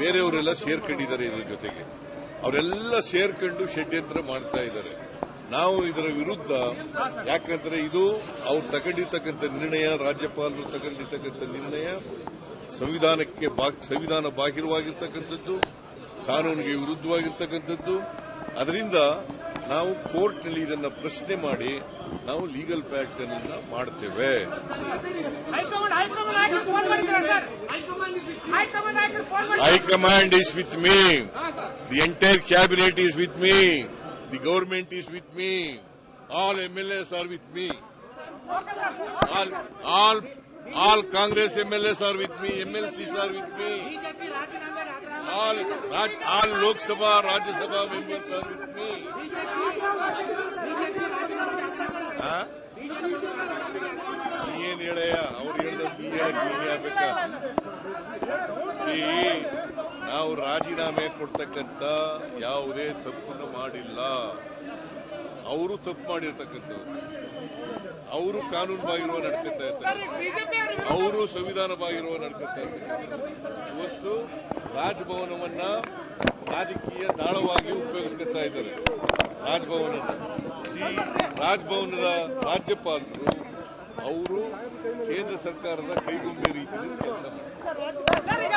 ಬೇರೆಯವರೆಲ್ಲ ಸೇರ್ಕೊಂಡಿದ್ದಾರೆ ಇದರ ಜೊತೆಗೆ. ಅವರೆಲ್ಲ ಸೇರ್ಕೊಂಡು ಷಡ್ಯಂತ್ರ ಮಾಡ್ತಾ ಇದ್ದಾರೆ. ನಾವು ಇದರ ವಿರುದ್ಧ, ಯಾಕಂದ್ರೆ ಇದು ಅವ್ರು ತಗೊಂಡಿರ್ತಕ್ಕಂಥ ನಿರ್ಣಯ, ರಾಜ್ಯಪಾಲರು ತಗೊಂಡಿರ್ತಕ್ಕಂಥ ನಿರ್ಣಯ ಸಂವಿಧಾನ ಬಾಹಿರವಾಗಿರ್ತಕ್ಕಂಥದ್ದು, ಕಾನೂನಿಗೆ ವಿರುದ್ಧವಾಗಿರ್ತಕ್ಕಂಥದ್ದು. ಅದರಿಂದ ನಾವು ಕೋರ್ಟ್ನಲ್ಲಿ ಇದನ್ನು ಪ್ರಶ್ನೆ ಮಾಡಿ ನಾವು ಲೀಗಲ್ ಫ್ಯಾಕ್ಟ್ ಅನ್ನು ಮಾಡ್ತೇವೆ. High command is with me. The entire cabinet is with me. The government is with me. All MLAs are with me. All Congress MLAs are with me. MLCs are with me. All Lok Sabha, Rajya Sabha members are with me. ಏನ್ ಹೇಳಯ್ಯ, ಅವ್ರು ಹೇಳ್ಬೇಕಾ? ನಾವು ರಾಜೀನಾಮೆ ಕೊಡ್ತಕ್ಕಂಥ ಯಾವುದೇ ತಪ್ಪನ್ನು ಮಾಡಿಲ್ಲ. ಅವರು ತಪ್ಪು ಮಾಡಿರ್ತಕ್ಕಂಥವ್ರು. ಅವರು ಕಾನೂನು ಬಾಹಿರುವ ನಡ್ಕೊತಾ ಇರ್ತಾರೆ, ಅವರು ಸಂವಿಧಾನ ಬಾಹಿರುವ ನಡ್ಕೊತಾ ಇರ್ತಾರೆ. ಇವತ್ತು ರಾಜಭವನವನ್ನ ರಾಜಕೀಯ ದಾಳವಾಗಿ ಉಪಯೋಗಿಸ್ಕೊತಾ ಇದ್ದಾರೆ. ರಾಜಭವನದ ರಾಜ್ಯಪಾಲರು ಅವರು ಕೇಂದ್ರ ಸರ್ಕಾರದ ಕೈಗೊಂಬೆ ರೀತಿಯಲ್ಲಿ ಕೆಲಸ ಮಾಡ್ತಾರೆ.